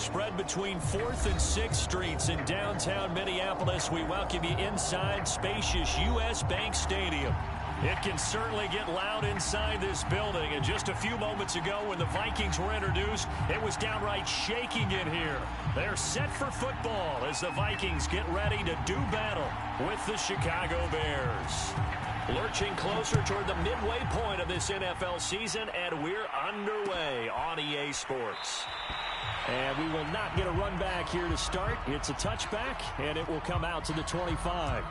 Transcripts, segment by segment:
spread between 4th and 6th Streets in downtown Minneapolis. We welcome you inside spacious U.S. Bank Stadium. It can certainly get loud inside this building. And just a few moments ago when the Vikings were introduced, it was downright shaking in here. They're set for football as the Vikings get ready to do battle with the Chicago Bears. Lurching closer toward the midway point of this NFL season, and we're underway on EA Sports. And we will not get a run back here to start. It's a touchback, and it will come out to the 25.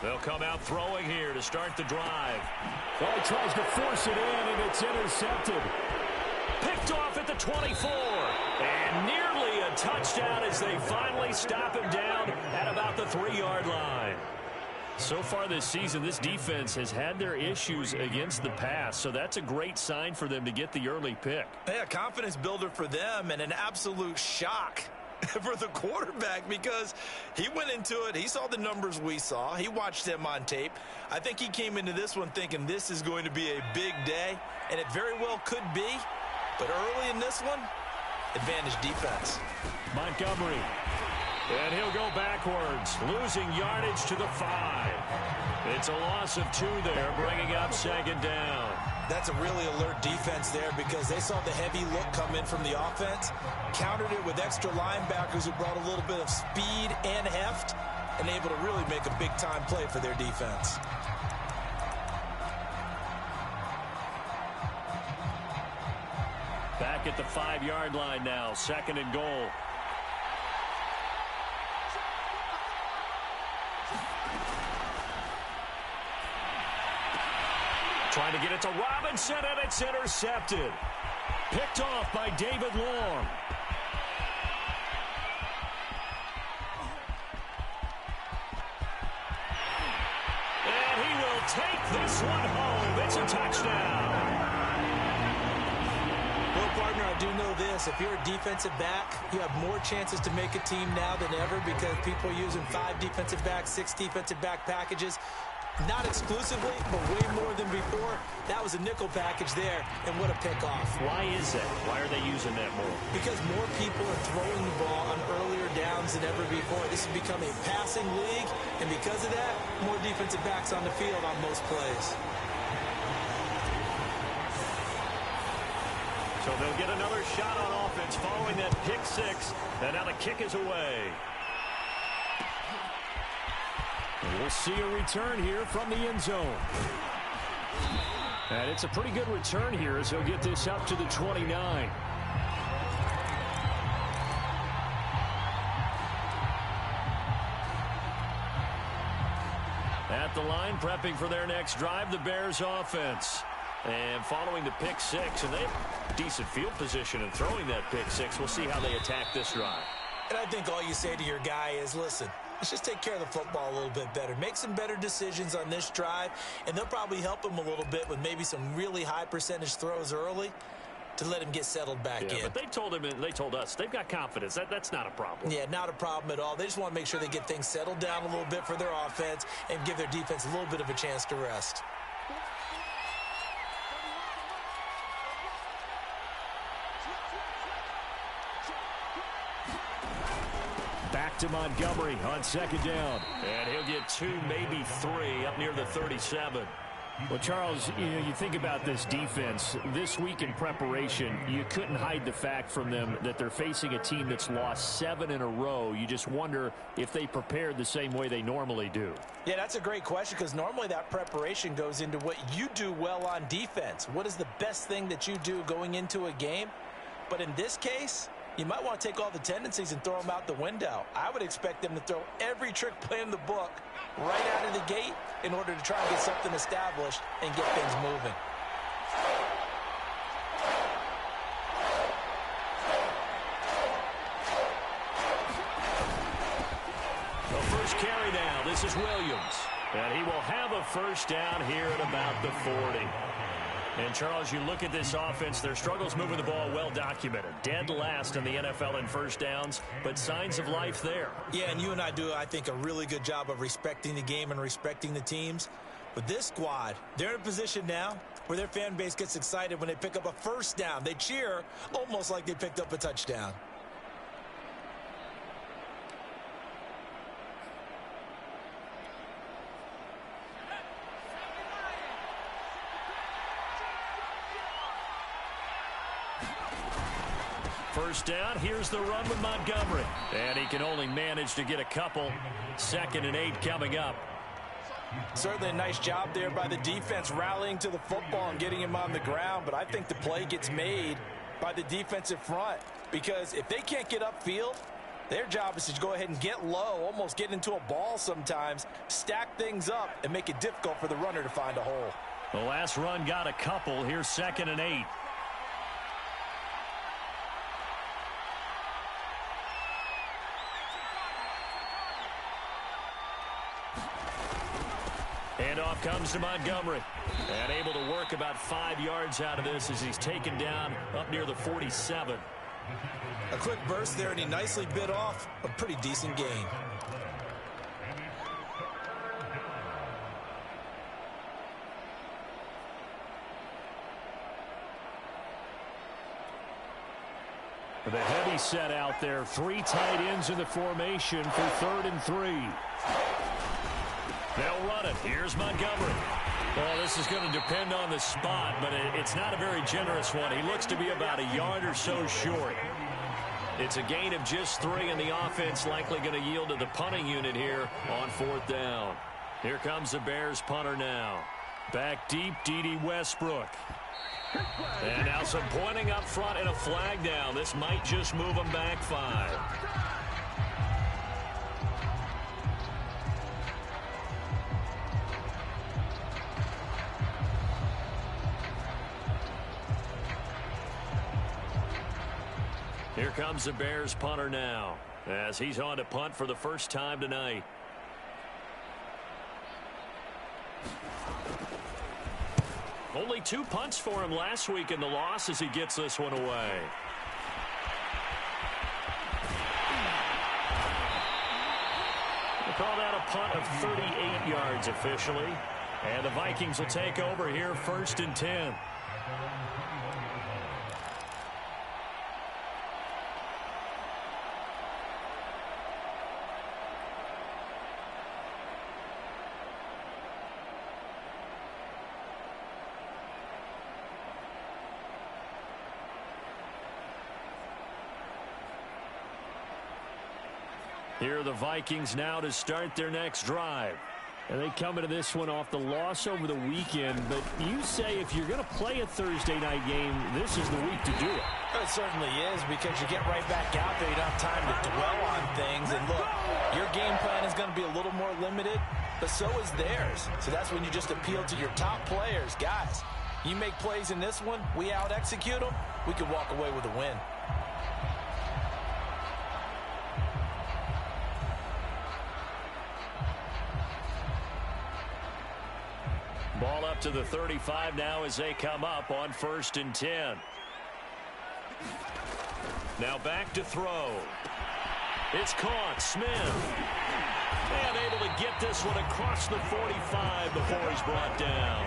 They'll come out throwing here to start the drive. Oh, he tries to force it in, and it's intercepted. Picked off at the 24. And nearly a touchdown as they finally stop him down at about the 3-yard line. So far this season, this defense has had their issues against the pass, so that's a great sign for them to get the early pick. Yeah, confidence builder for them and an absolute shock for the quarterback because he went into it. He saw the numbers we saw. He watched them on tape. I think he came into this one thinking this is going to be a big day, and it very well could be. But early in this one, advantage defense. Montgomery. And he'll go backwards, losing yardage to the 5. It's a loss of 2 there, bringing up 2nd down. That's a really alert defense there because they saw the heavy look come in from the offense, countered it with extra linebackers who brought a little bit of speed and heft, and able to really make a big-time play for their defense. Back at the 5-yard line now, 2nd and goal. Trying to get it to Robinson, and it's intercepted. Picked off by David Long. And he will take this one home. It's a touchdown. Well, partner, I do know this. If you're a defensive back, you have more chances to make a team now than ever because people are using 5 defensive backs, 6 defensive back packages. Not exclusively, but way more than before. That was a nickel package there, and what a pickoff. Why is that? Why are they using that more? Because more people are throwing the ball on earlier downs than ever before. This has become a passing league, and because of that, more defensive backs on the field on most plays. So they'll get another shot on offense following that pick 6, and now the kick is away. We'll see a return here from the end zone. And it's a pretty good return here as he'll get this up to the 29. At the line, prepping for their next drive, the Bears offense. And following the pick 6, and they have decent field position in throwing that pick 6. We'll see how they attack this drive. And I think all you say to your guy is, listen, let's just take care of the football a little bit better. Make some better decisions on this drive, and they'll probably help him a little bit with maybe some really high percentage throws early to let him get settled back in. But they told him, and they told us, they've got confidence. That's not a problem. Yeah, not a problem at all. They just want to make sure they get things settled down a little bit for their offense and give their defense a little bit of a chance to rest. Back to Montgomery on 2nd down. And he'll get 2, maybe 3 up near the 37. Well, Charles, you think about this defense. This week in preparation, you couldn't hide the fact from them that they're facing a team that's lost 7 in a row. You just wonder if they prepared the same way they normally do. Yeah, that's a great question because normally that preparation goes into what you do well on defense. What is the best thing that you do going into a game? But in this case, you might want to take all the tendencies and throw them out the window. I would expect them to throw every trick play in the book right out of the gate in order to try and get something established and get things moving. The first carry now. This is Williams. And he will have a first down here at about the 40. And, Charles, you look at this offense, their struggles moving the ball well documented. Dead last in the NFL in first downs, but signs of life there. Yeah, and you and I do, I think, a really good job of respecting the game and respecting the teams. But this squad, they're in a position now where their fan base gets excited when they pick up a first down. They cheer almost like they picked up a touchdown. First down, here's the run with Montgomery. And he can only manage to get a couple. 2nd and 8 coming up. Certainly a nice job there by the defense rallying to the football and getting him on the ground. But I think the play gets made by the defensive front. Because if they can't get upfield, their job is to go ahead and get low, almost get into a ball sometimes, stack things up, and make it difficult for the runner to find a hole. The last run got a couple. Here's 2nd and 8. Handoff comes to Montgomery. And able to work about 5 yards out of this as he's taken down up near the 47. A quick burst there, and he nicely bit off a pretty decent gain. The heavy set out there. 3 tight ends in the formation for 3rd and 3. They'll run it. Here's Montgomery. Well, this is going to depend on the spot, but it's not a very generous one. He looks to be about a yard or so short. It's a gain of just 3, and the offense likely going to yield to the punting unit here on 4th down. Here comes the Bears punter now. Back deep, D.D. Westbrook. And now some pointing up front and a flag down. This might just move them back 5. Here comes the Bears punter now as he's on to punt for the first time tonight. Only 2 punts for him last week in the loss as he gets this one away. They call that a punt of 38 yards officially. And the Vikings will take over here 1st and 10. Here are the Vikings now to start their next drive. And they come into this one off the loss over the weekend. But you say if you're going to play a Thursday night game, this is the week to do it. It certainly is, because you get right back out there. You don't have time to dwell on things. And look, your game plan is going to be a little more limited, but so is theirs. So that's when you just appeal to your top players. Guys, you make plays in this one, we out-execute them, we can walk away with a win. Ball up to the 35 now as they come up on 1st and 10. Now back to throw. It's caught. Smith. And able to get this one across the 45 before he's brought down.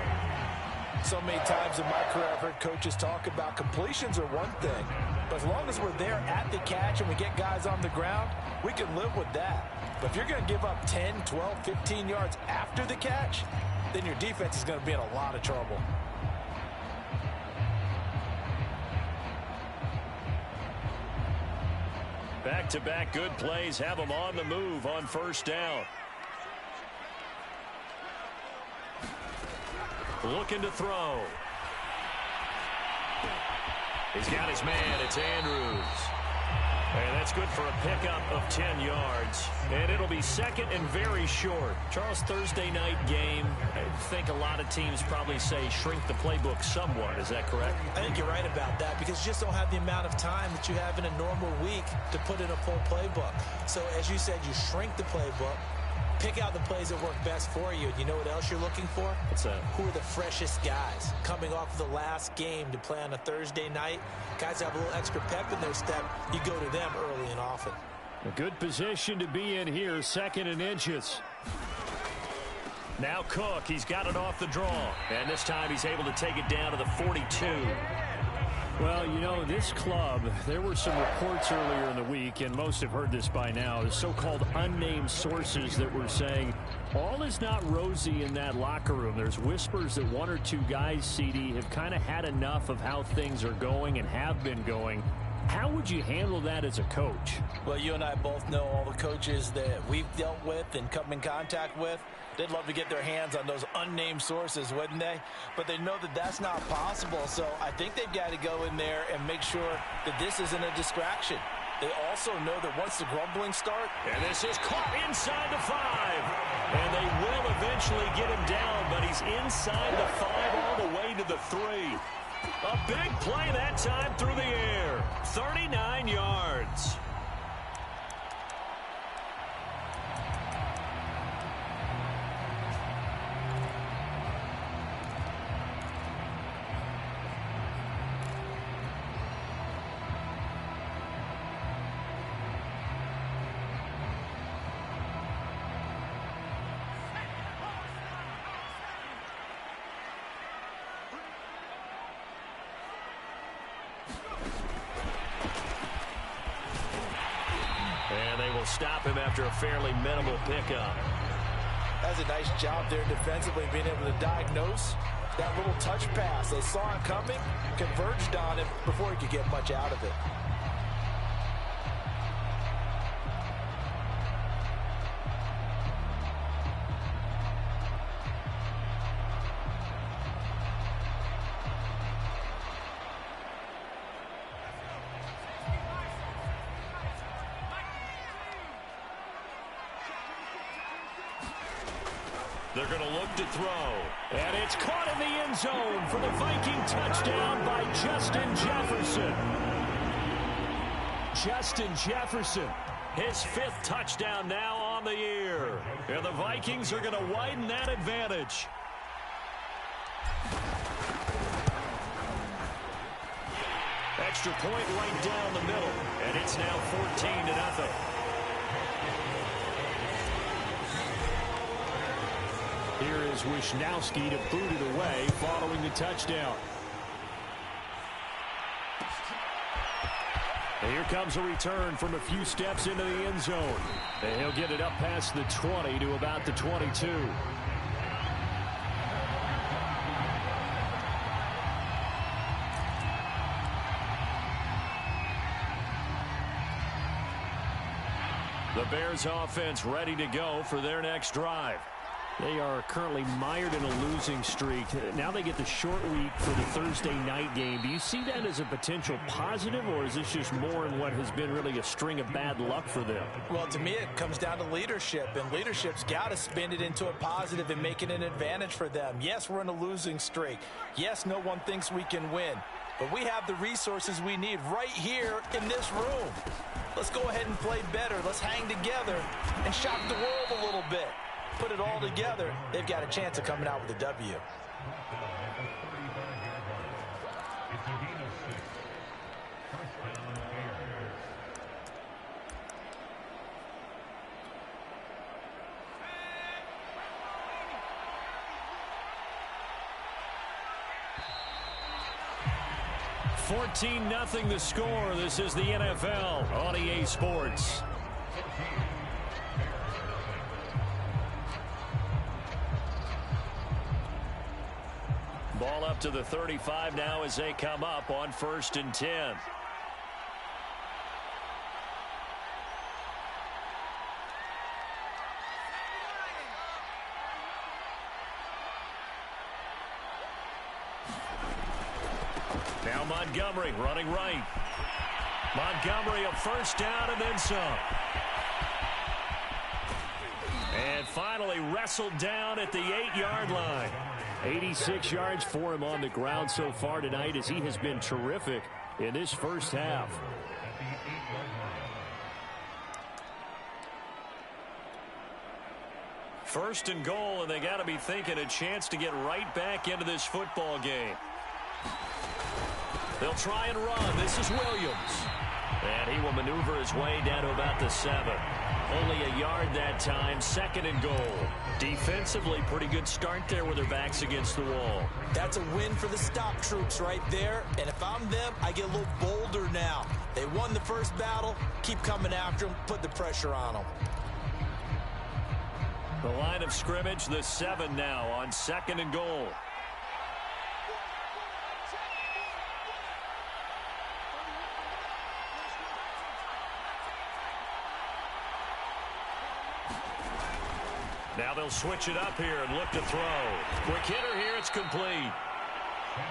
So many times in my career I've heard coaches talk about completions are one thing, but as long as we're there at the catch and we get guys on the ground, we can live with that. But if you're going to give up 10, 12, 15 yards after the catch, then your defense is going to be in a lot of trouble. Back-to-back good plays have them on the move on 1st down. Looking to throw. He's got his man. It's Andrews. And that's good for a pickup of 10 yards. And it'll be 2nd and very short. Charles, Thursday night game, I think a lot of teams probably say shrink the playbook somewhat. Is that correct? I think you're right about that, because you just don't have the amount of time that you have in a normal week to put in a full playbook. So as you said, you shrink the playbook. Pick out the plays that work best for you. You know what else you're looking for? What's that? Who are the freshest guys coming off the last game to play on a Thursday night? Guys have a little extra pep in their step. You go to them early and often. A good position to be in here, 2nd and inches. Now Cook, he's got it off the draw. And this time he's able to take it down to the 42. Well, you know, this club, there were some reports earlier in the week, and most have heard this by now, the so-called unnamed sources that were saying all is not rosy in that locker room. There's whispers that 1 or 2 guys, CD, have kind of had enough of how things are going and have been going. How would you handle that as a coach? Well, you and I both know all the coaches that we've dealt with and come in contact with. They'd love to get their hands on those unnamed sources, wouldn't they? But they know that that's not possible, so I think they've got to go in there and make sure that this isn't a distraction. They also know that once the grumbling starts... And this is caught inside the 5. And they will eventually get him down, but he's inside the 5 all the way to the 3. A big play that time through the air. 39 yards. And they will stop him after a fairly minimal pickup. That's a nice job there defensively, being able to diagnose that little touch pass. They saw it coming, converged on it before he could get much out of it. They're going to look to throw. And it's caught in the end zone for the Viking touchdown by Justin Jefferson. Justin Jefferson, his 5th touchdown now on the year. And the Vikings are going to widen that advantage. Extra point right down the middle. And it's now 14-0. Here is Wisnowski to boot it away following the touchdown. And here comes a return from a few steps into the end zone. And he'll get it up past the 20 to about the 22. The Bears offense ready to go for their next drive. They are currently mired in a losing streak. Now they get the short week for the Thursday night game. Do you see that as a potential positive, or is this just more in what has been really a string of bad luck for them? Well, to me, it comes down to leadership, and leadership's got to spin it into a positive and make it an advantage for them. Yes, we're in a losing streak. Yes, no one thinks we can win, but we have the resources we need right here in this room. Let's go ahead and play better. Let's hang together and shock the world a little bit. Put it all together, they've got a chance of coming out with a W. $14-0 the score. This is the NFL on EA Sports. Ball up to the 35 now as they come up on 1st and 10. Now Montgomery running right. Montgomery a first down and then some. And finally wrestled down at the 8-yard line. 86 yards for him on the ground so far tonight, as he has been terrific in this first half. First and goal, and they got to be thinking a chance to get right back into this football game. They'll try and run. This is Williams. And he will maneuver his way down to about the 7. Only a yard that time, second and goal. Defensively, pretty good start there with their backs against the wall. That's a win for the stop troops right there. And if I'm them, I get a little bolder now. They won the first battle. Keep coming after them. Put the pressure on them. The line of scrimmage, the 7 now on second and goal. Now they'll switch it up here and look to throw. Quick hitter here, it's complete.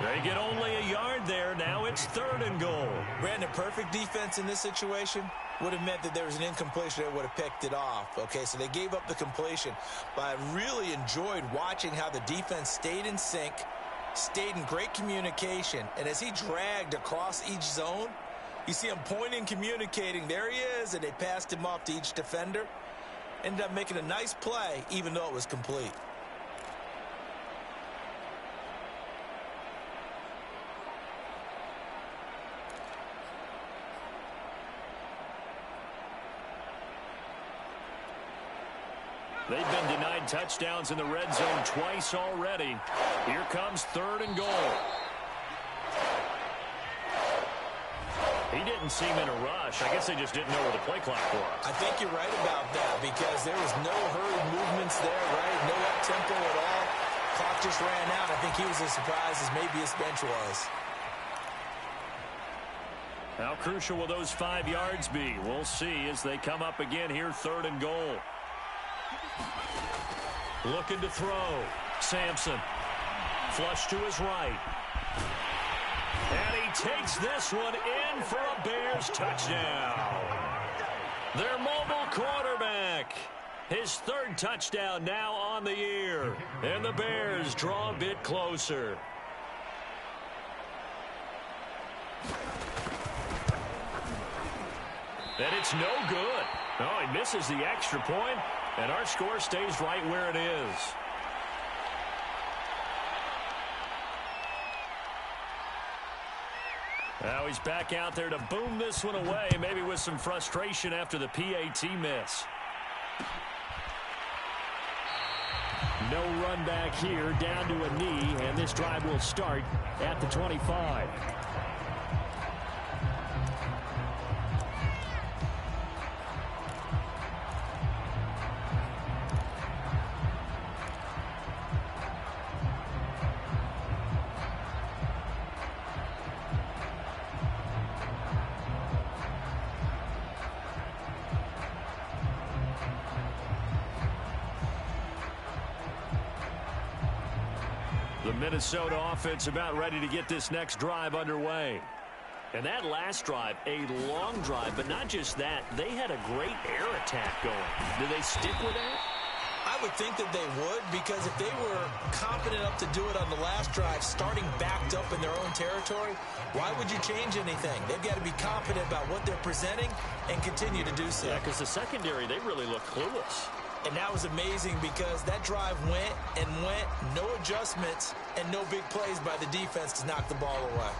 They get only a yard there. Now it's third and goal. Brandon, perfect defense in this situation would have meant that there was an incompletion that would have picked it off. Okay, so they gave up the completion. But I really enjoyed watching how the defense stayed in sync, stayed in great communication. And as he dragged across each zone, you see him pointing, communicating. There he is, and they passed him off to each defender. Ended up making a nice play, even though it was complete. They've been denied touchdowns in the red zone twice already. Here comes third and goal. He didn't seem in a rush. I guess they just didn't know where the play clock was. I think you're right about that because there was no hurried movements there, right? No up-tempo at all. Clock just ran out. I think he was as surprised as maybe his bench was. How crucial will those 5 yards be? We'll see as they come up again here, third and goal. Looking to throw. Sampson. Flush to his right. And he takes this one in for a Bears touchdown. Their mobile quarterback. His third touchdown now on the year. And the Bears draw a bit closer. And it's no good. Oh, he misses the extra point, and our score stays right where it is. Now he's back out there to boom this one away, maybe with some frustration after the PAT miss. No run back here, down to a knee, and this drive will start at the 25. The Minnesota offense about ready to get this next drive underway. And that last drive, a long drive, but not just that. They had a great air attack going. Do they stick with that? I would think that they would, because if they were confident enough to do it on the last drive, starting backed up in their own territory, why would you change anything? They've got to be confident about what they're presenting and continue to do so. Yeah, because the secondary, they really look clueless. And that was amazing because that drive went and went, no adjustments, and no big plays by the defense to knock the ball away.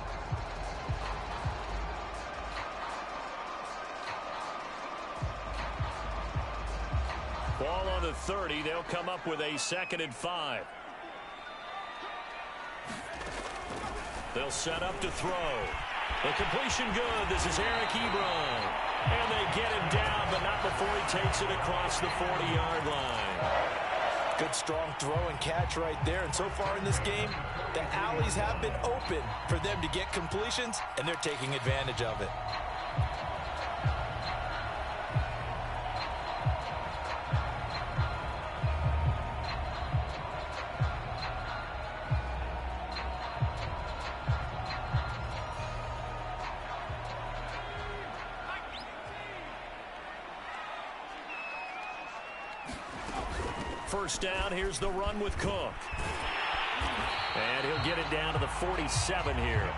Ball on the 30. They'll come up with a 2nd and 5. They'll set up to throw. The completion good. This is Eric Ebron. And they get him down, but not before he takes it across the 40-yard line. Good, strong throw and catch right there. And so far in this game, the alleys have been open for them to get completions, and they're taking advantage of it. First down, here's the run with Cook. And he'll get it down to the 47 here.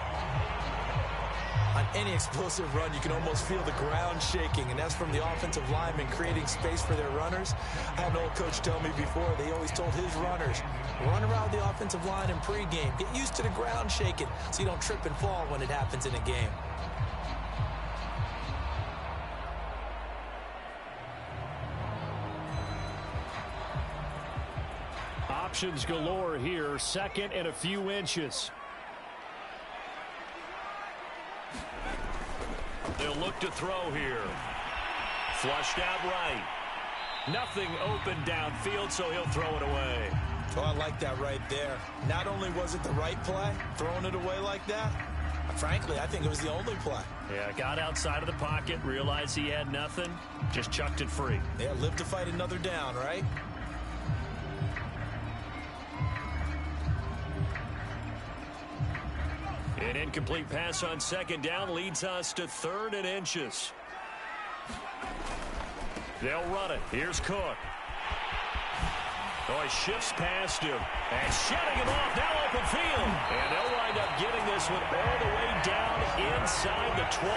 On Any explosive run, you can almost feel the ground shaking, and that's from the offensive linemen creating space for their runners. I had an old coach tell me before, they always told his runners, run around the offensive line in pregame. Get used to the ground shaking so you don't trip and fall when it happens in a game. Options galore here, second and a few inches. They'll look to throw here. Flushed out right. Nothing open downfield, so he'll throw it away. Oh, I like that right there. Not only was it the right play, throwing it away like that, frankly, I think it was the only play. Yeah, got outside of the pocket, realized he had nothing, just chucked it free. Yeah, live to fight another down, right? An incomplete pass on second down leads us to third and inches. They'll run it. Here's Cook. Oh, he shifts past him. And shutting him off. Now open field. And they'll wind up getting this one all the way down inside the 20.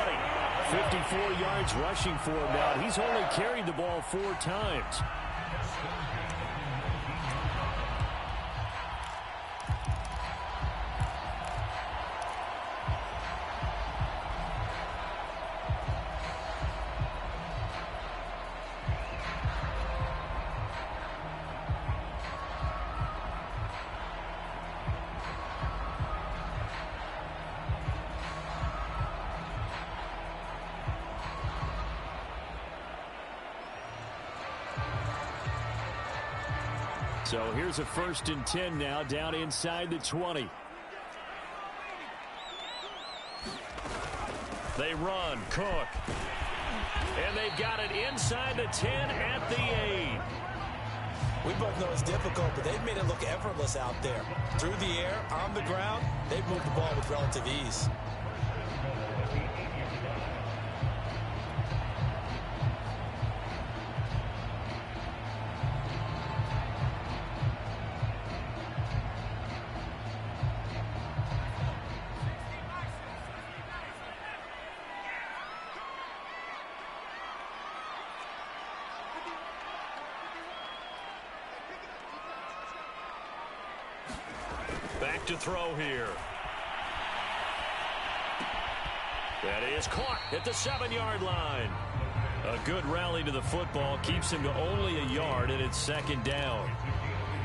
54 yards rushing for him now. He's only carried the ball 4 times. So here's a 1st and 10 now, down inside the 20. They run, Cook. And they've got it inside the 10 at the 8. We both know it's difficult, but they've made it look effortless out there. Through the air, on the ground, they've moved the ball with relative ease. Back to throw here. That is caught at the 7-yard line. A good rally to the football keeps him to only a yard, and it's 2nd down.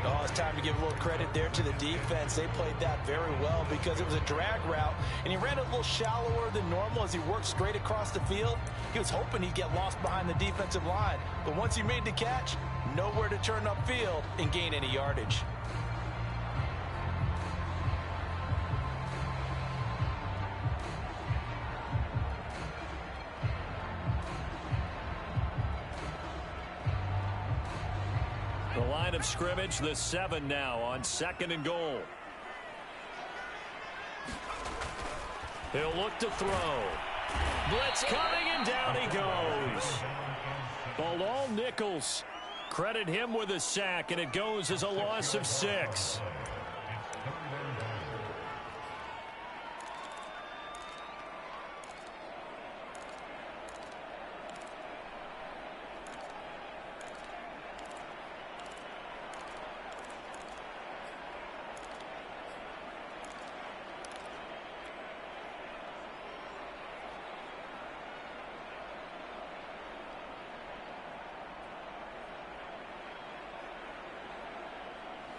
Oh, it's time to give a little credit there to the defense. They played that very well because it was a drag route, and he ran a little shallower than normal as he worked straight across the field. He was hoping he'd get lost behind the defensive line, but once he made the catch, nowhere to turn upfield and gain any yardage. The line of scrimmage, the 7 now on 2nd and goal. He'll look to throw. Blitz coming, and down he goes. Bilal Nichols. Credit him with a sack, and it goes as a loss of 6.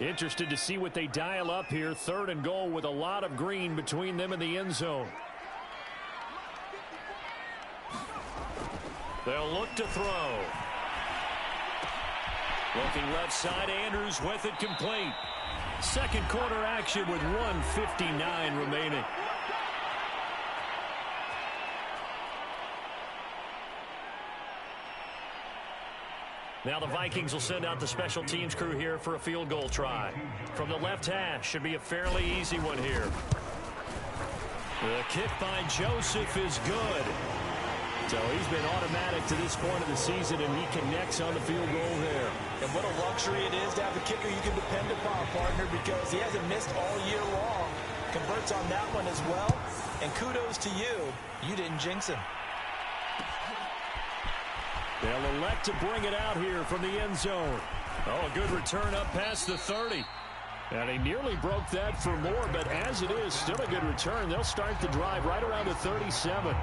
Interested to see what they dial up here. 3rd and goal with a lot of green between them and the end zone. They'll look to throw. Looking left side, Andrews with it complete. 2nd quarter action with 1:59 remaining. Now the Vikings will send out the special teams crew here for a field goal try. From the left hash, should be a fairly easy one here. The kick by Joseph is good. So he's been automatic to this point of the season, and he connects on the field goal there. And what a luxury it is to have a kicker you can depend upon, partner, because he hasn't missed all year long. Converts on that one as well. And kudos to you. You didn't jinx him. They'll elect to bring it out here from the end zone. Oh, a good return up past the 30. And he nearly broke that for more, but as it is, still a good return. They'll start the drive right around the 37.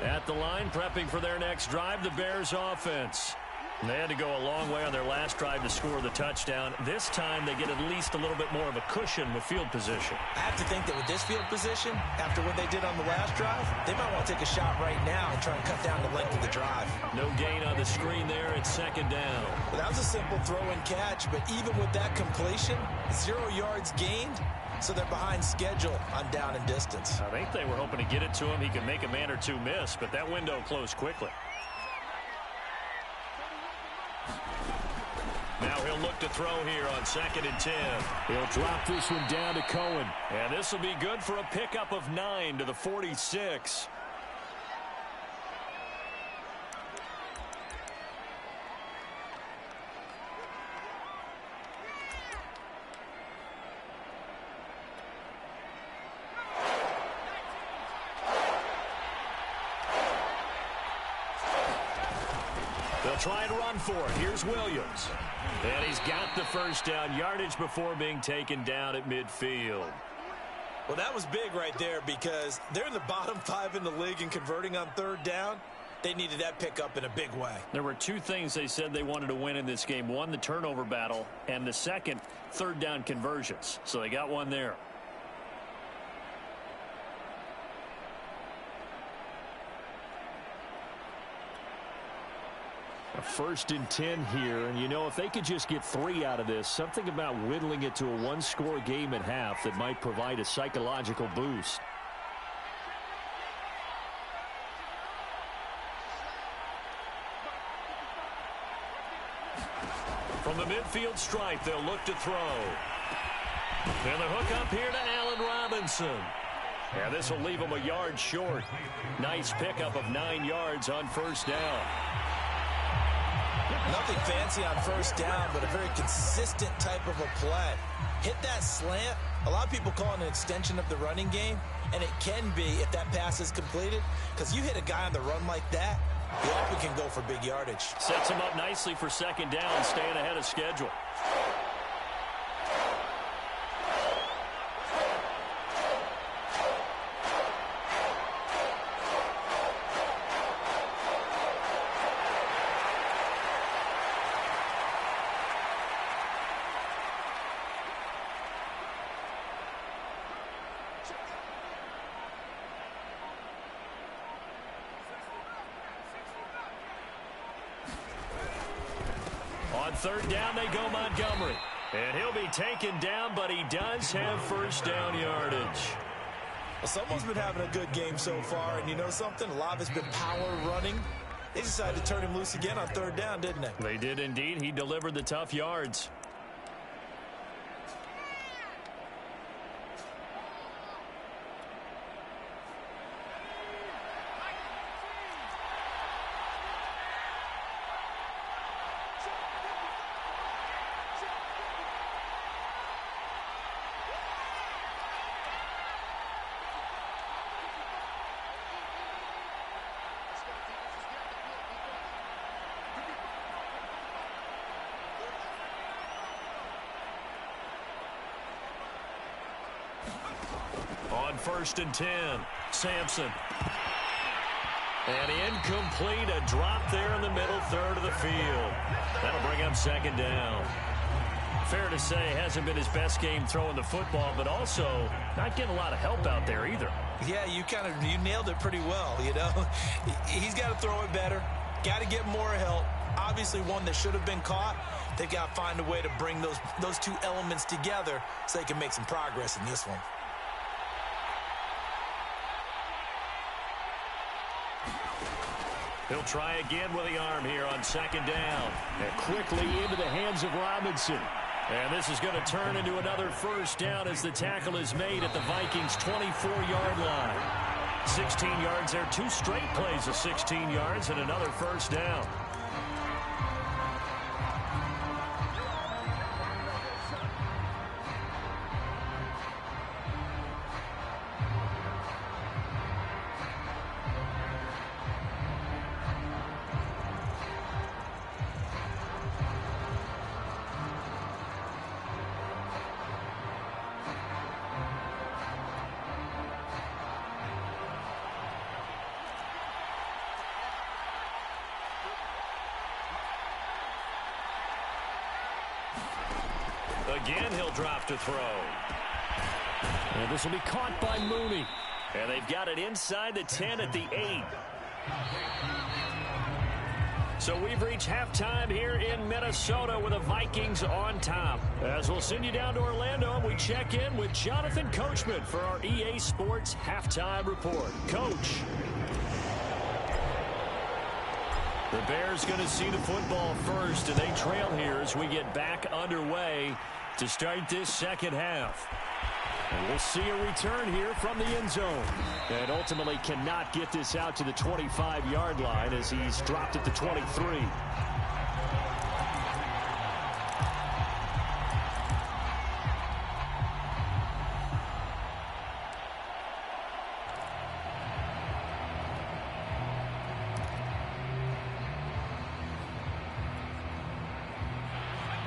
At the line, prepping for their next drive, the Bears offense. They had to go a long way on their last drive to score the touchdown. This time, they get at least a little bit more of a cushion with field position. I have to think that with this field position, after what they did on the last drive, they might want to take a shot right now and try and cut down the length of the drive. No gain on the screen there. It's second down. Well, that was a simple throw and catch, but even with that completion, 0 yards gained. So they're behind schedule on down and distance. I think they were hoping to get it to him. He could make a man or two miss, but that window closed quickly. Now he'll look to throw here on 2nd and 10. He'll drop this one down to Cohen. And this will be good for a pickup of 9 to the 46. They'll try to run for it. Here's Williams. And he's got the first down yardage before being taken down at midfield. Well, that was big right there because they're in the bottom 5 in the league in converting on 3rd down. They needed that pickup in a big way. There were 2 things they said they wanted to win in this game. One, the turnover battle, and the second, 3rd down conversions. So they got one there. A 1st and 10 here, and you know, if they could just get 3 out of this, something about whittling it to a 1-score game at half that might provide a psychological boost. From the midfield stripe, they'll look to throw. And the hook up here to Allen Robinson. Yeah, this will leave him a yard short. Nice pickup of 9 yards on 1st down. Nothing fancy on 1st down, but a very consistent type of a play. Hit that slant. A lot of people call it an extension of the running game, and it can be if that pass is completed, because you hit a guy on the run like that, he often can go for big yardage. Sets him up nicely for 2nd down, staying ahead of schedule. On 3rd down, they go Montgomery. And he'll be taken down, but he does have 1st down yardage. Well, someone's been having a good game so far, and you know something? A lot of it's been power running. They decided to turn him loose again on 3rd down, didn't they? They did indeed. He delivered the tough yards. On 1st and 10, Sampson. And incomplete, a drop there in the middle 3rd of the field. That'll bring up 2nd down. Fair to say, hasn't been his best game throwing the football, but also not getting a lot of help out there either. Yeah, you nailed it pretty well, you know. He's got to throw it better, got to get more help. Obviously one that should have been caught. They've got to find a way to bring those 2 elements together so they can make some progress in this one. He'll try again with the arm here on 2nd down. And quickly into the hands of Robinson. And this is going to turn into another first down as the tackle is made at the Vikings' 24-yard line. 16 yards there, 2 straight plays of 16 yards and another first down. Again, he'll drop to throw. And this will be caught by Mooney. And they've got it inside the 10 at the 8. So we've reached halftime here in Minnesota with the Vikings on top. As we'll send you down to Orlando, and we check in with Jonathan Coachman for our EA Sports Halftime Report. Coach. The Bears going to see the football first, and they trail here as we get back underway to start this second half. And we'll see a return here from the end zone. And ultimately cannot get this out to the 25-yard line as he's dropped at the 23.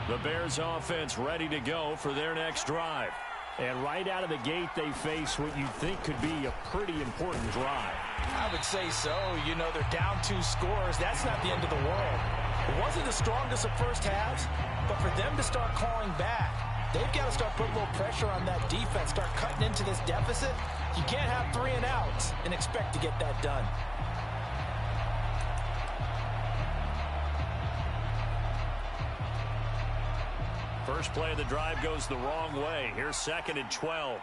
The Bears offense ready to go for their next drive. And right out of the gate, they face what you think could be a pretty important drive. I would say so. You know, they're down 2 scores. That's not the end of the world. It wasn't the strongest of first halves, but for them to start calling back, they've got to start putting a little pressure on that defense, start cutting into this deficit. You can't have 3 and outs and expect to get that done. First play of the drive goes the wrong way. Here's 2nd and 12.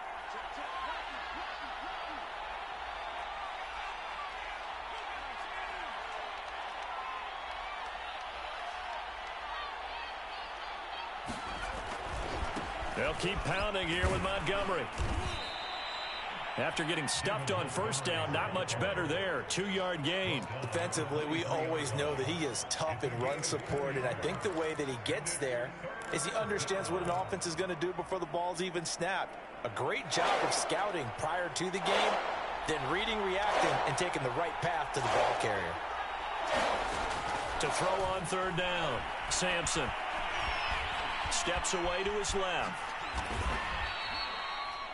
They'll keep pounding here with Montgomery. After getting stuffed on first down, not much better there. 2-yard gain. Defensively, we always know that he is tough in run support, and I think the way that he gets there is he understands what an offense is going to do before the ball's even snapped. A great job of scouting prior to the game, then reading, reacting, and taking the right path to the ball carrier. To throw on 3rd down, Sampson steps away to his left.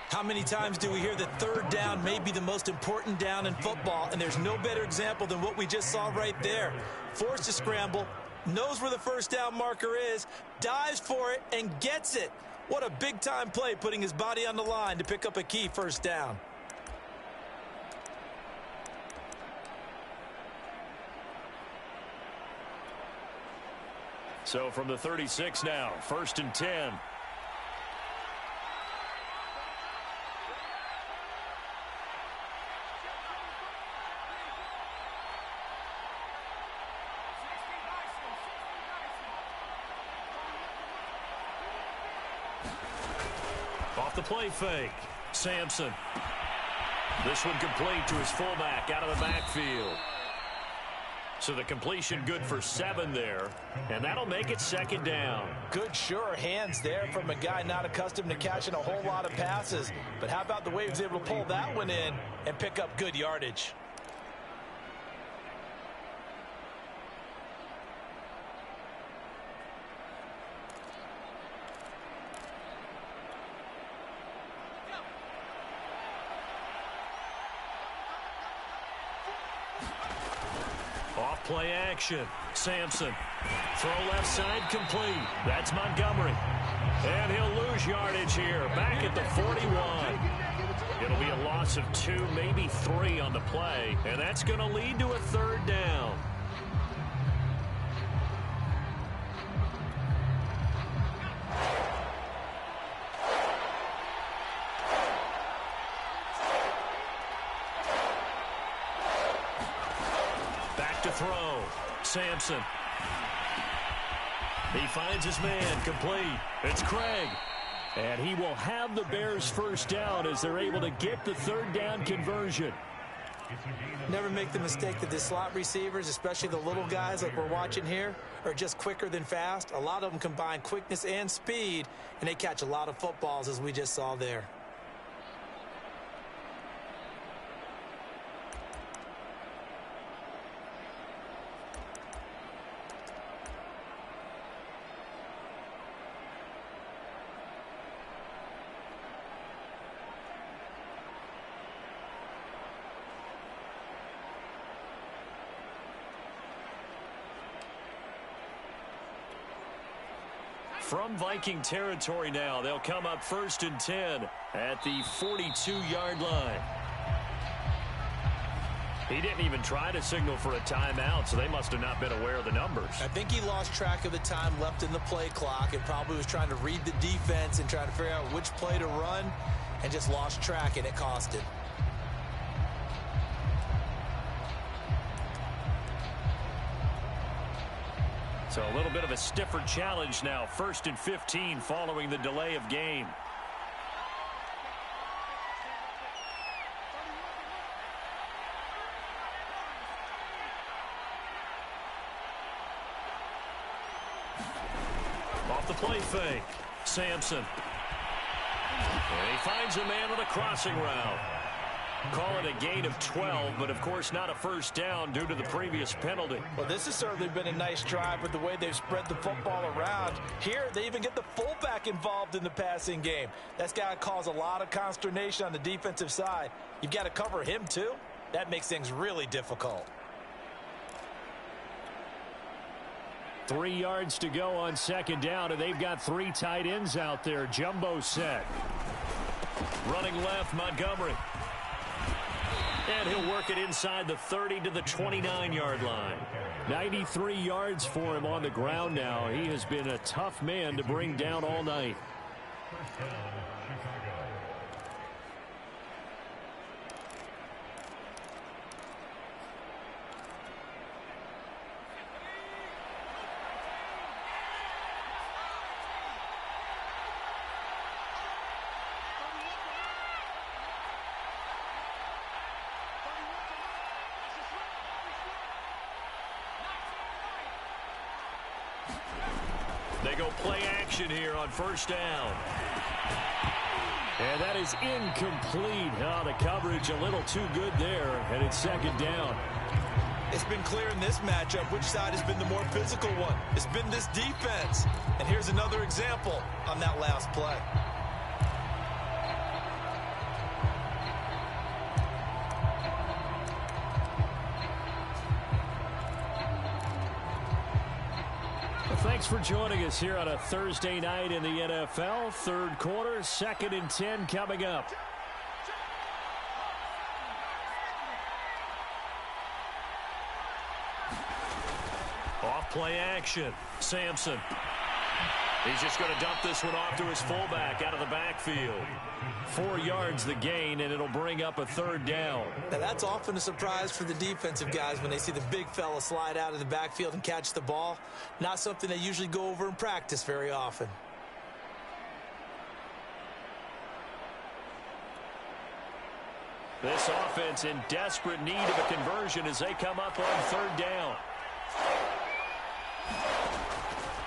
How many times do we hear that 3rd down may be the most important down in football, and there's no better example than what we just saw right there. Forced to scramble, knows where the first down marker is, dives for it, and gets it. What a big-time play, putting his body on the line to pick up a key first down. So from the 36 now, 1st and 10. Off the play fake, Sampson. This one complete to his fullback out of the backfield. So the completion good for 7 there, and that'll make it 2nd down. Good, sure hands there from a guy not accustomed to catching a whole lot of passes. But how about the way he was able to pull that one in and pick up good yardage? Play action. Sampson. Throw left side complete. That's Montgomery. And he'll lose yardage here. Back at the 41. It'll be a loss of 2, maybe 3 on the play. And that's going to lead to a 3rd down. Throw. Sampson. He finds his man, complete. It's Craig. And he will have the Bears first down as they're able to get the third down conversion. Never make the mistake that the slot receivers, especially the little guys like we're watching here, are just quicker than fast. A lot of them combine quickness and speed, and they catch a lot of footballs, as we just saw there. From Viking territory now, they'll come up 1st and 10 at the 42-yard line. He didn't even try to signal for a timeout, so they must have not been aware of the numbers. I think he lost track of the time left in the play clock and probably was trying to read the defense and trying to figure out which play to run and just lost track, and it cost him. So a little bit of a stiffer challenge now. 1st and 15 following the delay of game. Off the play fake. Sampson. And he finds a man on a crossing route. Call it a gain of 12, but of course not a first down due to the previous penalty. Well, this has certainly been a nice drive with the way they've spread the football around. Here, they even get the fullback involved in the passing game. That's got to cause a lot of consternation on the defensive side. You've got to cover him, too. That makes things really difficult. 3 yards to go on 2nd down, and they've got 3 tight ends out there. Jumbo set. Running left, Montgomery. And he'll work it inside the 30 to the 29-yard line. 93 yards for him on the ground now. He has been a tough man to bring down all night. They go play action here on 1st down. And that is incomplete. Oh, the coverage a little too good there, and it's 2nd down. It's been clear in this matchup which side has been the more physical one. It's been this defense. And here's another example on that last play. Thanks for joining us here on a Thursday night in the NFL. 3rd quarter, 2nd and 10 coming up. Off play action. Sampson. He's just going to dump this one off to his fullback out of the backfield. 4 yards the gain, and it'll bring up a 3rd down. Now, that's often a surprise for the defensive guys when they see the big fella slide out of the backfield and catch the ball. Not something they usually go over in practice very often. This offense in desperate need of a conversion as they come up on 3rd down.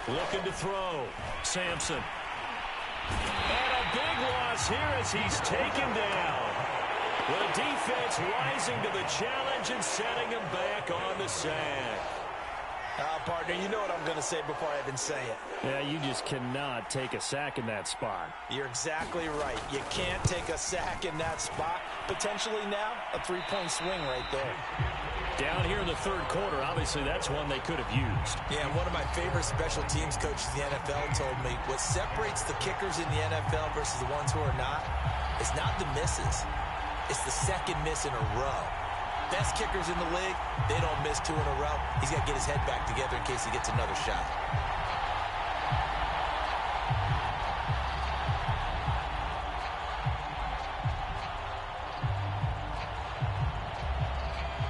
Looking to throw. Sampson. And a big loss here as he's taken down. The defense rising to the challenge and setting him back on the sack. Partner, you know what I'm going to say before I even say it. Yeah, you just cannot take a sack in that spot. You're exactly right. You can't take a sack in that spot. Potentially now, a 3-point swing right there. Down here in the 3rd quarter, obviously that's one they could have used. Yeah, and one of my favorite special teams coaches in the NFL told me what separates the kickers in the NFL versus the ones who are not is not the misses. It's the 2nd miss in a row. Best kickers in the league, they don't miss 2 in a row. He's got to get his head back together in case he gets another shot.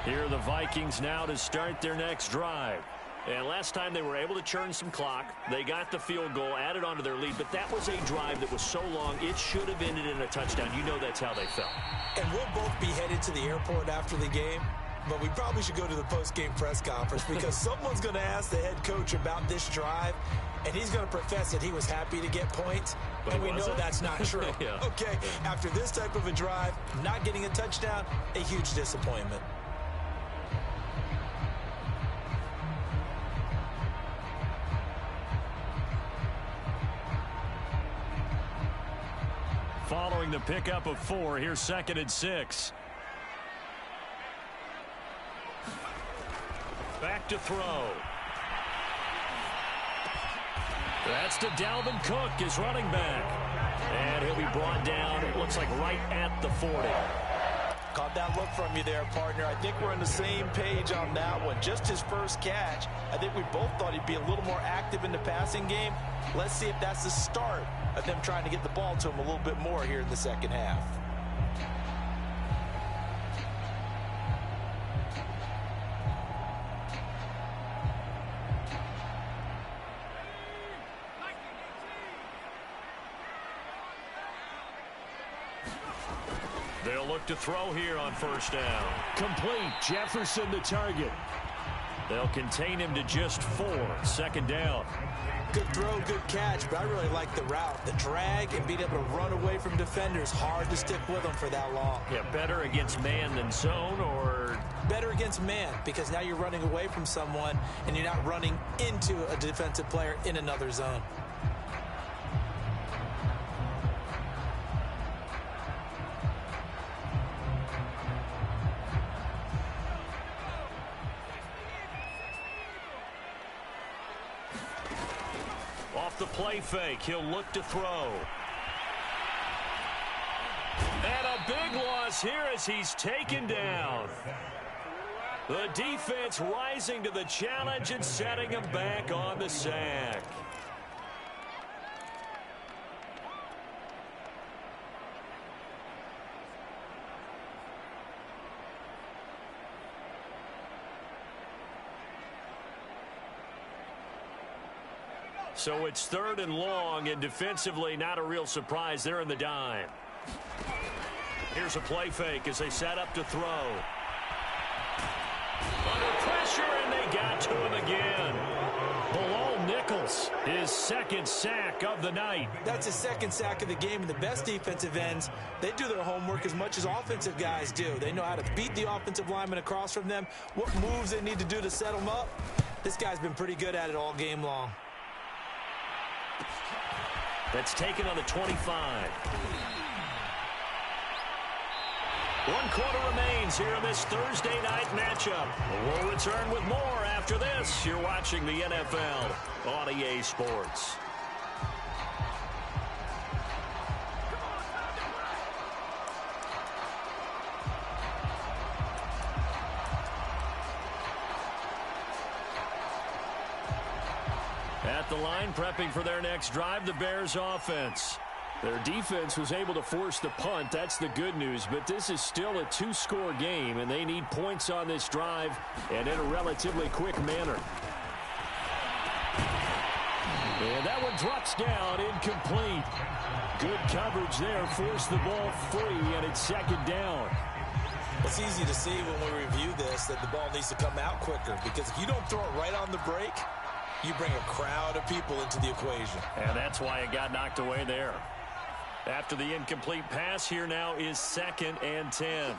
Here are the Vikings now to start their next drive. And last time they were able to churn some clock. They got the field goal, added onto their lead, but that was a drive that was so long, it should have ended in a touchdown. You know that's how they felt. And we'll both be headed to the airport after the game, but we probably should go to the post-game press conference because someone's going to ask the head coach about this drive, and he's going to profess that he was happy to get points, and we know that's not true. Yeah. Okay, after this type of a drive, not getting a touchdown, a huge disappointment. Following the pickup of 4, here's 2nd and 6. Back to throw. That's to Dalvin Cook, his running back. And he'll be brought down, it looks like right at the 40. Caught that look from you there, partner. I think we're on the same page on that one. Just his first catch. I think we both thought he'd be a little more active in the passing game. Let's see if that's the start of them trying to get the ball to him a little bit more here in the second half. They'll look to throw here on first down. Complete. Jefferson the target. They'll contain him to just 4. 2nd down. Good throw, good catch, but I really like the route. The drag and being able to run away from defenders. Hard to stick with them for that long. Yeah, better against man than zone, or? Better against man, because now you're running away from someone and you're not running into a defensive player in another zone. Off the play fake, he'll look to throw. And a big loss here as he's taken down. The defense rising to the challenge and setting him back on the sack. So it's 3rd and long, and defensively not a real surprise. They're in the dime. Here's a play fake as they set up to throw. Under pressure, and they got to him again. Bilal Nichols, his 2nd sack of the night. That's his 2nd sack of the game, and the best defensive ends, they do their homework as much as offensive guys do. They know how to beat the offensive lineman across from them, what moves they need to do to set them up. This guy's been pretty good at it all game long. That's taken on the 25. 1 quarter remains here in this Thursday night matchup. We'll return with more after this. You're watching the NFL on EA Sports. At the line, prepping for their next drive, the Bears offense. Their defense was able to force the punt. That's the good news, but this is still a 2-score game, and they need points on this drive and in a relatively quick manner. And that one drops down, incomplete. Good coverage there, forced the ball free, and it's 2nd down. It's easy to see when we review this that the ball needs to come out quicker, because if you don't throw it right on the break, you bring a crowd of people into the equation. And that's why it got knocked away there. After the incomplete pass, here now is 2nd and 10.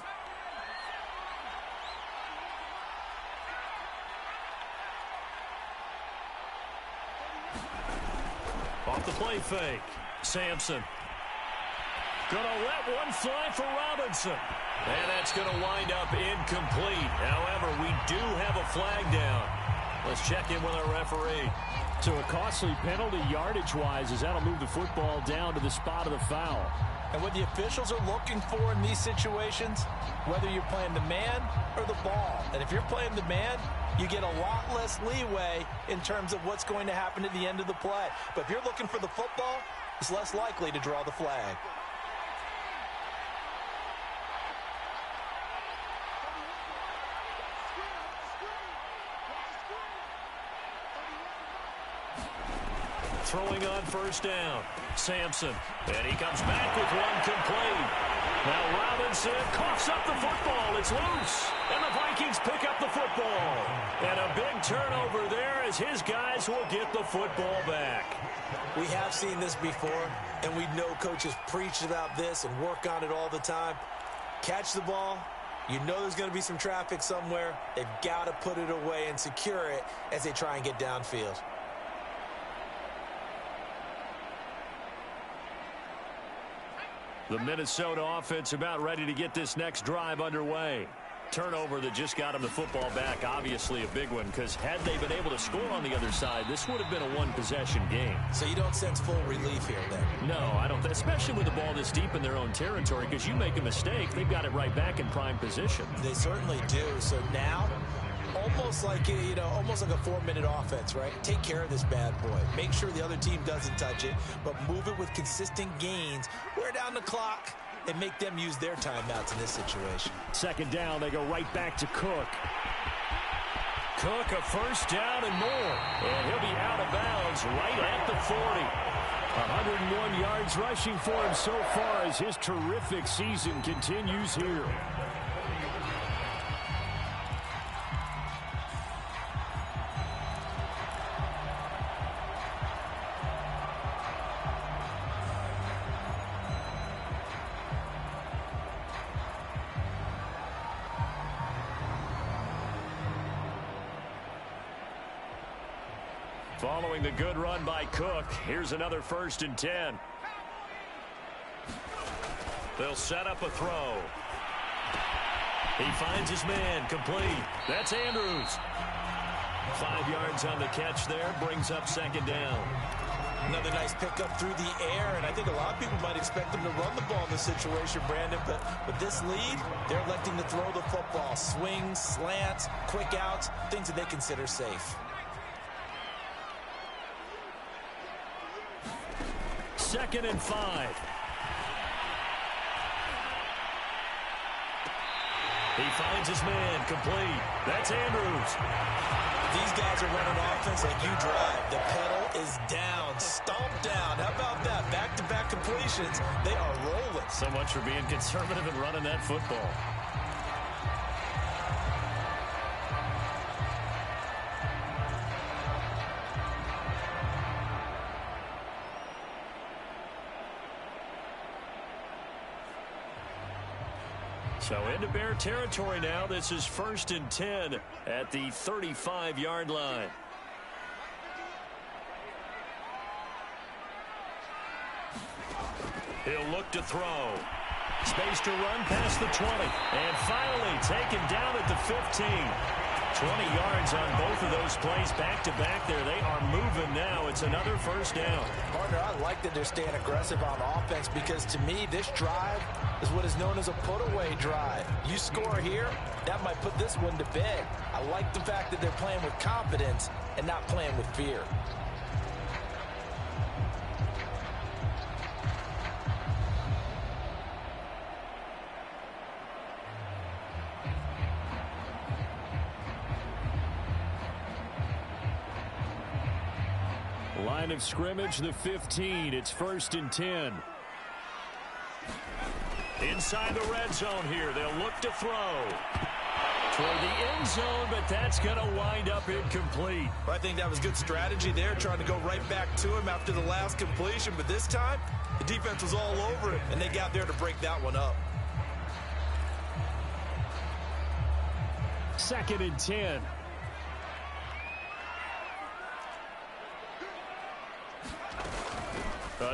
Off the play fake. Sampson. Gonna let one fly for Robinson. And that's gonna wind up incomplete. However, we do have a flag down. Let's check in with our referee. So a costly penalty yardage-wise as that'll move the football down to the spot of the foul. And what the officials are looking for in these situations, whether you're playing the man or the ball. And if you're playing the man, you get a lot less leeway in terms of what's going to happen at the end of the play. But if you're looking for the football, it's less likely to draw the flag. Throwing on first down. Sampson. And he comes back with one complete. Now Robinson coughs up the football. It's loose. And the Vikings pick up the football. And a big turnover there as his guys will get the football back. We have seen this before, and we know coaches preach about this and work on it all the time. Catch the ball. You know there's going to be some traffic somewhere. They've got to put it away and secure it as they try and get downfield. The Minnesota offense about ready to get this next drive underway. Turnover that just got them the football back, obviously a big one, because had they been able to score on the other side, this would have been a one-possession game. So you don't sense full relief here, then? No, I don't, especially with the ball this deep in their own territory, because you make a mistake, they've got it right back in prime position. They certainly do. So now, almost like, almost like a 4-minute offense, right? Take care of this bad boy. Make sure the other team doesn't touch it, but move it with consistent gains. Wear down the clock and make them use their timeouts in this situation. Second down, they go right back to Cook. Cook, a first down and more. And he'll be out of bounds right at the 40. 101 yards rushing for him so far as his terrific season continues here. Following the good run by Cook, here's another 1st and 10. They'll set up a throw. He finds his man, complete. That's Andrews. 5 yards on the catch there, brings up 2nd down. Another nice pickup through the air, and I think a lot of people might expect them to run the ball in this situation, Brandon, but with this lead, they're electing to throw the football. Swings, slants, quick outs, things that they consider safe. 2nd and 5. He finds his man, complete. That's Andrews. These guys are running offense like you drive. The pedal is down, stomped down. How about that? Back-to-back completions. They are rolling. So much for being conservative and running that football. So into Bear territory now. This is 1st and 10 at the 35-yard line. He'll look to throw. Space to run past the 20. And finally taken down at the 15. 20 yards on both of those plays back-to-back there. They are moving now. It's another 1st down. Partner, I like that they're staying aggressive on offense because to me, this drive is what is known as a put-away drive. You score here, that might put this one to bed. I like the fact that they're playing with confidence and not playing with fear. Line of scrimmage, the 15. It's 1st and 10. Inside the red zone here. They'll look to throw toward the end zone, but that's going to wind up incomplete. Well, I think that was good strategy there, trying to go right back to him after the last completion. But this time, the defense was all over it, and they got there to break that one up. 2nd and 10.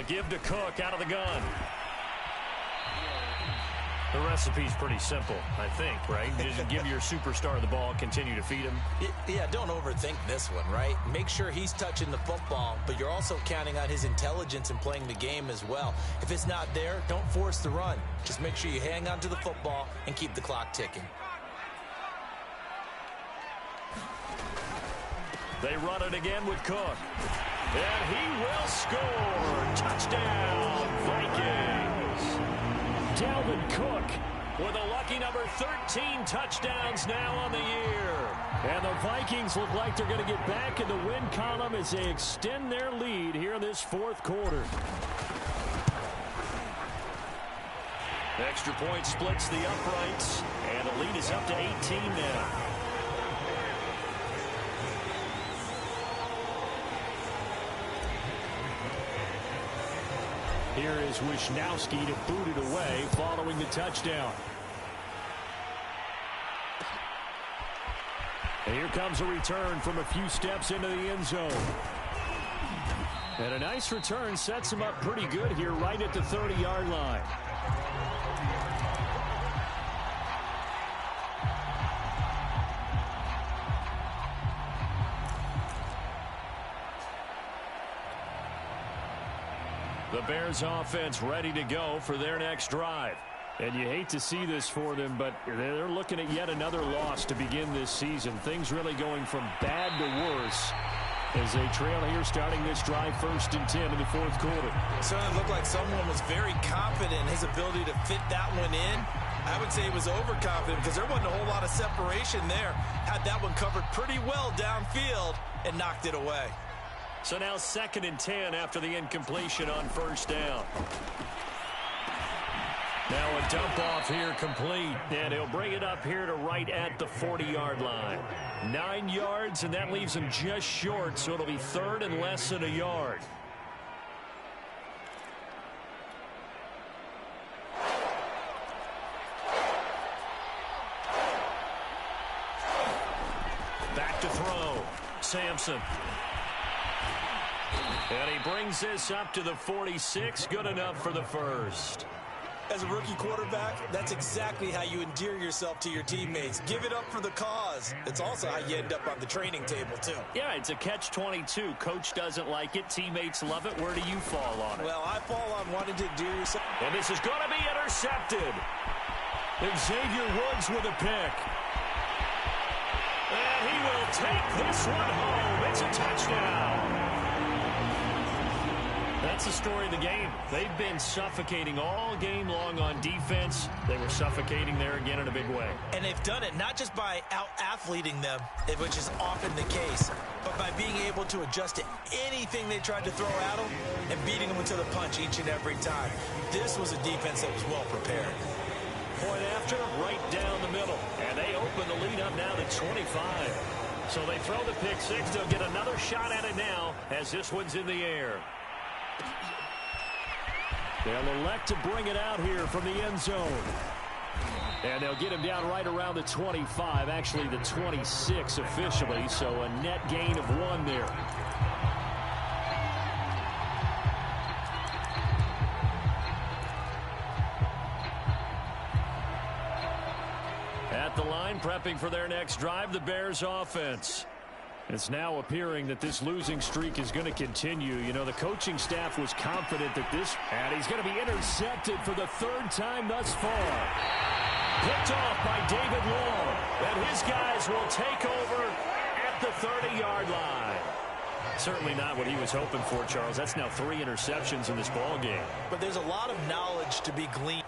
Give to Cook out of the gun. The recipe's pretty simple, I think, right? Just give your superstar the ball, continue to feed him. Yeah, don't overthink this one, right? Make sure he's touching the football, but you're also counting on his intelligence in playing the game as well. If it's not there, don't force the run. Just make sure you hang on to the football and keep the clock ticking. They run it again with Cook. And he will score. Touchdown, Vikings. Dalvin Cook with a lucky number 13 touchdowns now on the year. And the Vikings look like they're going to get back in the win column as they extend their lead here in this fourth quarter. Extra point splits the uprights, and the lead is up to 18 now. Here is Wisnowski to boot it away following the touchdown. And here comes a return from a few steps into the end zone. And a nice return sets him up pretty good here right at the 30-yard line. The Bears offense ready to go for their next drive. And you hate to see this for them, but they're looking at yet another loss to begin this season. Things really going from bad to worse as they trail here starting this drive 1st and 10 in the fourth quarter. It certainly looked like someone was very confident in his ability to fit that one in. I would say he was overconfident because there wasn't a whole lot of separation there. Had that one covered pretty well downfield and knocked it away. So now 2nd and 10 after the incompletion on 1st down. Now a dump off here complete, and he'll bring it up here to right at the 40-yard line. 9 yards, and that leaves him just short, so it'll be 3rd and less than a yard. Back to throw. Sampson. And he brings this up to the 46. Good enough for the first. As a rookie quarterback, that's exactly how you endear yourself to your teammates. Give it up for the cause. It's also how you end up on the training table, too. Yeah, it's a catch-22. Coach doesn't like it. Teammates love it. Where do you fall on it? Well, I fall on wanting to endear yourself. And this is going to be intercepted. Xavier Woods with a pick. And he will take this one home. It's a touchdown. That's the story of the game. They've been suffocating all game long on defense. They were suffocating there again in a big way. And they've done it not just by out-athleting them, which is often the case, but by being able to adjust to anything they tried to throw at them and beating them to the punch each and every time. This was a defense that was well prepared. Point after, right down the middle. And they open the lead up now to 25. So they throw the pick six. They'll get another shot at it now as this one's in the air. They'll elect to bring it out here from the end zone. And they'll get him down right around the 25, actually the 26 officially, so a net gain of 1 there. At the line, prepping for their next drive, the Bears offense. It's now appearing that this losing streak is going to continue. You know, the coaching staff was confident that this... And he's going to be intercepted for the 3rd time thus far. Picked off by David Long. And his guys will take over at the 30-yard line. Certainly not what he was hoping for, Charles. That's now 3 interceptions in this ball game. But there's a lot of knowledge to be gleaned.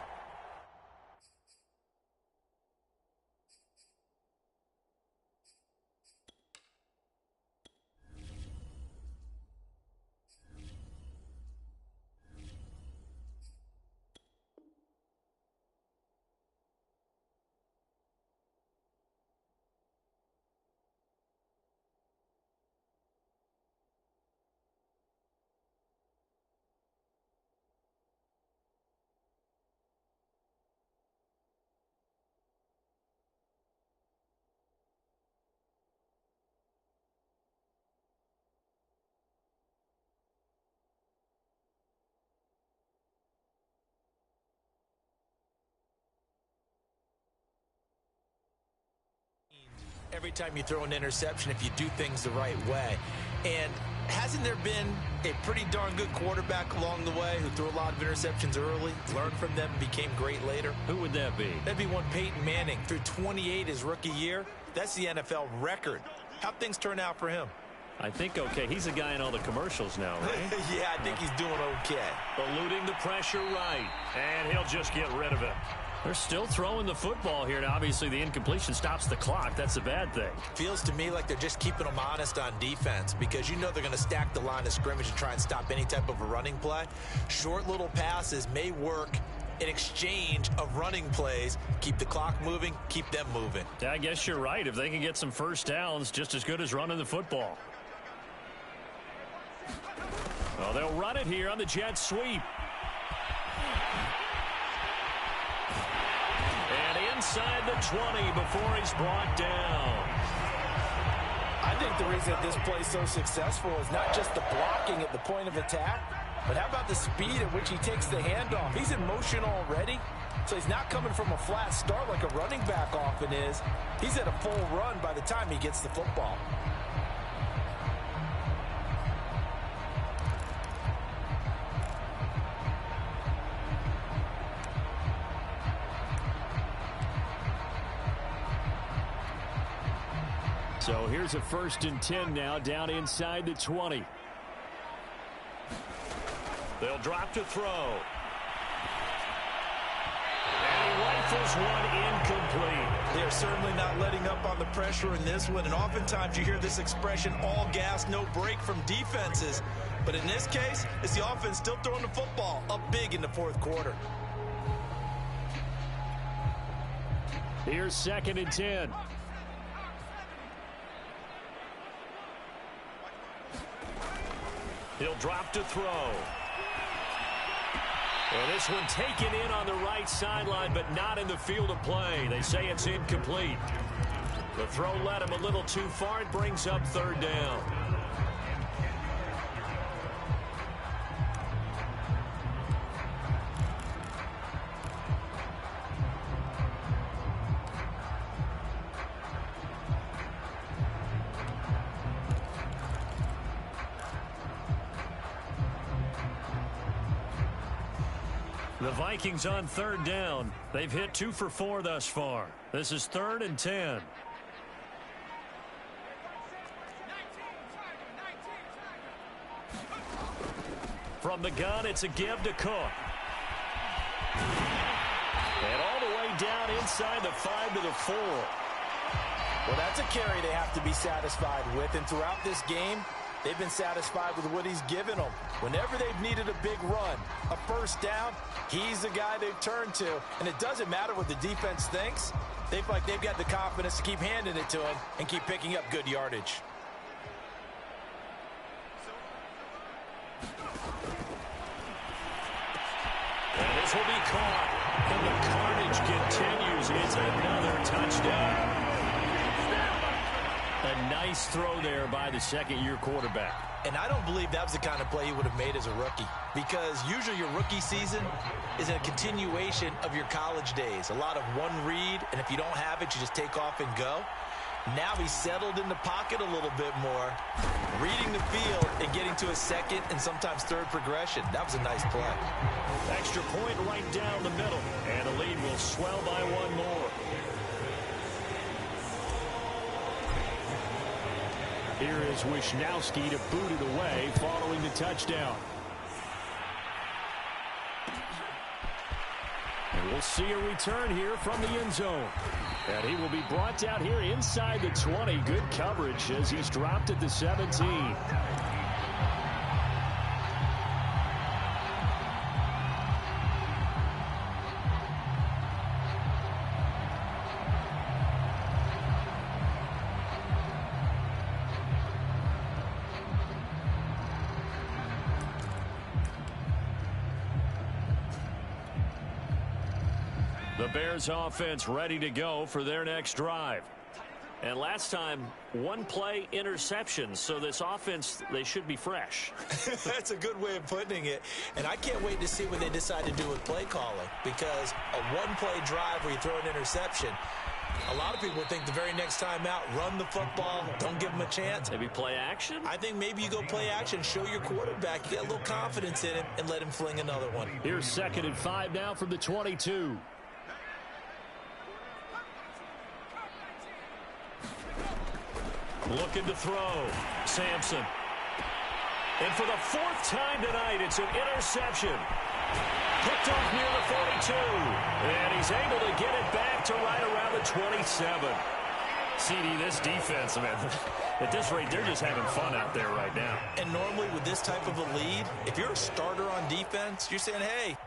Every time you throw an interception, if you do things the right way. And hasn't there been a pretty darn good quarterback along the way who threw a lot of interceptions early, learned from them, and became great later? Who would that be? That'd be one Peyton Manning. Threw 28 his rookie year. That's the NFL record. How'd things turn out for him? I think okay. He's a guy in all the commercials now, right? Yeah, I think he's doing okay. Eluding the pressure right. And he'll just get rid of it. They're still throwing the football here, and obviously the incompletion stops the clock. That's a bad thing. Feels to me like they're just keeping them honest on defense because you know they're going to stack the line of scrimmage and try and stop any type of a running play. Short little passes may work in exchange of running plays. Keep the clock moving, keep them moving. Yeah, I guess you're right. If they can get some first downs, just as good as running the football. Well, they'll run it here on the jet sweep. Inside the 20 before he's brought down. I think the reason that this play is so successful is not just the blocking at the point of attack, but how about the speed at which he takes the handoff? He's in motion already, so he's not coming from a flat start like a running back often is. He's at a full run by the time he gets the football. So here's a 1st and 10 now, down inside the 20. They'll drop to throw. And he rifles one incomplete. They're certainly not letting up on the pressure in this one, and oftentimes you hear this expression, all gas, no break from defenses. But in this case, it's the offense still throwing the football up big in the 4th quarter. Here's 2nd and 10. He'll drop to throw. Well, this one taken in on the right sideline, but not in the field of play. They say it's incomplete. The throw led him a little too far. It brings up 3rd down. The Vikings on 3rd down. They've hit 2 for 4 thus far. This is 3rd and 10. From the gun, it's a give to Cook. And all the way down inside the 5 to the 4. Well, that's a carry they have to be satisfied with, and throughout this game, they've been satisfied with what he's given them. Whenever they've needed a big run, a 1st down, he's the guy they've turned to. And it doesn't matter what the defense thinks. They feel like they've got the confidence to keep handing it to him and keep picking up good yardage. And this will be caught. And the carnage continues. It's another touchdown. A nice throw there by the 2nd-year quarterback. And I don't believe that was the kind of play he would have made as a rookie, because usually your rookie season is a continuation of your college days. A lot of one read, and if you don't have it, you just take off and go. Now he's settled in the pocket a little bit more, reading the field and getting to a 2nd and sometimes 3rd progression. That was a nice play. Extra point right down the middle, and the lead will swell by 1 more. Here is Wisnowski to boot it away following the touchdown. And we'll see a return here from the end zone. And he will be brought down here inside the 20. Good coverage as he's dropped at the 17. The Bears offense ready to go for their next drive. And last time, 1 play interception. So this offense, they should be fresh. That's a good way of putting it. And I can't wait to see what they decide to do with play calling, because a 1-play drive where you throw an interception, a lot of people think the very next time out, run the football, don't give them a chance. Maybe play action? I think maybe you go play action, show your quarterback, you get a little confidence in him, and let him fling another one. Here's 2nd and 5 now from the 22. Looking to throw. Sampson. And for the 4th time tonight, it's an interception. Picked off near the 42. And he's able to get it back to right around the 27. CD, this defense, man, at this rate, they're just having fun out there right now. And normally with this type of a lead, if you're a starter on defense, you're saying, hey,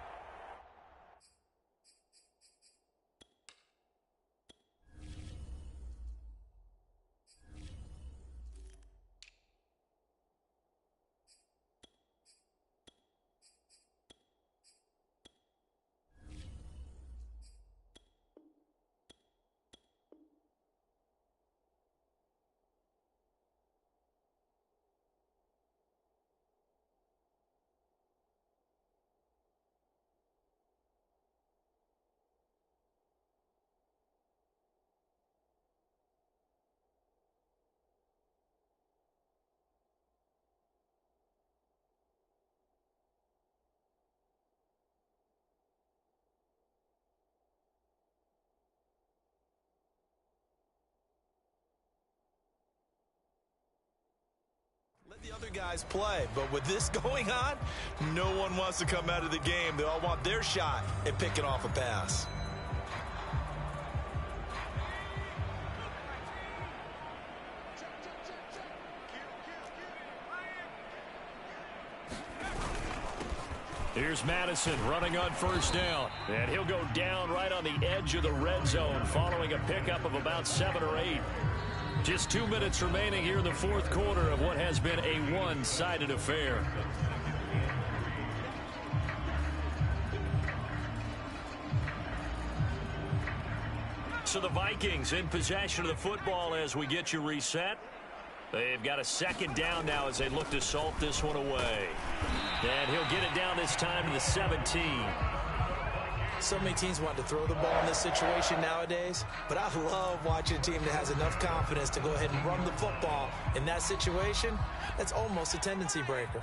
let the other guys play. But with this going on, no one wants to come out of the game. They all want their shot at picking off a pass. Here's Madison running on first down. And he'll go down right on the edge of the red zone following a pickup of about 7 or 8. Just 2 minutes remaining here in the fourth quarter of what has been a one-sided affair. So the Vikings in possession of the football as we get you reset. They've got a second down now as they look to salt this one away. And he'll get it down this time to the 17. So many teams want to throw the ball in this situation nowadays, but I love watching a team that has enough confidence to go ahead and run the football. In that situation, that's almost a tendency breaker.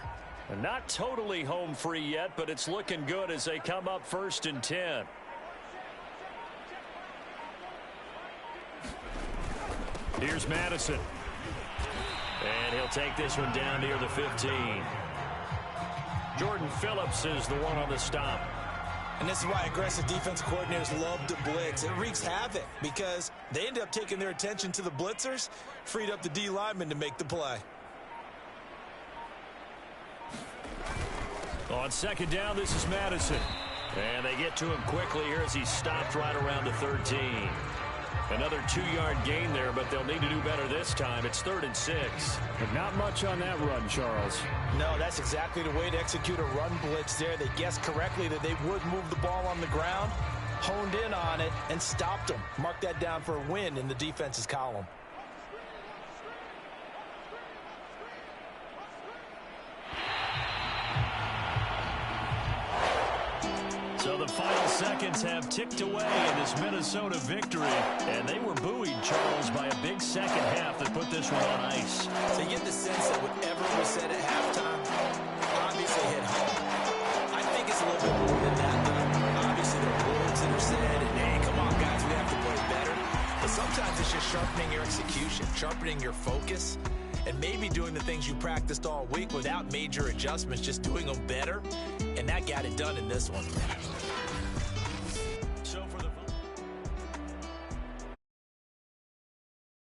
And not totally home free yet, but it's looking good as they come up 1st and 10. Here's Madison. And he'll take this one down near the 15. Jordan Phillips is the one on the stop. And this is why aggressive defensive coordinators love to blitz. It wreaks havoc because they end up taking their attention to the blitzers, freed up the D lineman to make the play. On second down, this is Madison. And they get to him quickly here as he's stopped right around the 13. Another 2-yard gain there, but they'll need to do better this time. It's 3rd and 6. But not much on that run, Charles. No, that's exactly the way to execute a run blitz there. They guessed correctly that they would move the ball on the ground, honed in on it, and stopped them. Mark that down for a win in the defense's column. So the final seconds have ticked away in this Minnesota victory. And they were buoyed, Charles, by a big second half that put this one on ice. So you get the sense that whatever was said at halftime obviously hit home. I think it's a little bit more than that, though. Obviously, there are words that are said, and hey, come on, guys, we have to play better. But sometimes it's just sharpening your execution, sharpening your focus, and maybe doing the things you practiced all week without major adjustments, just doing them better. And that got it done in this one.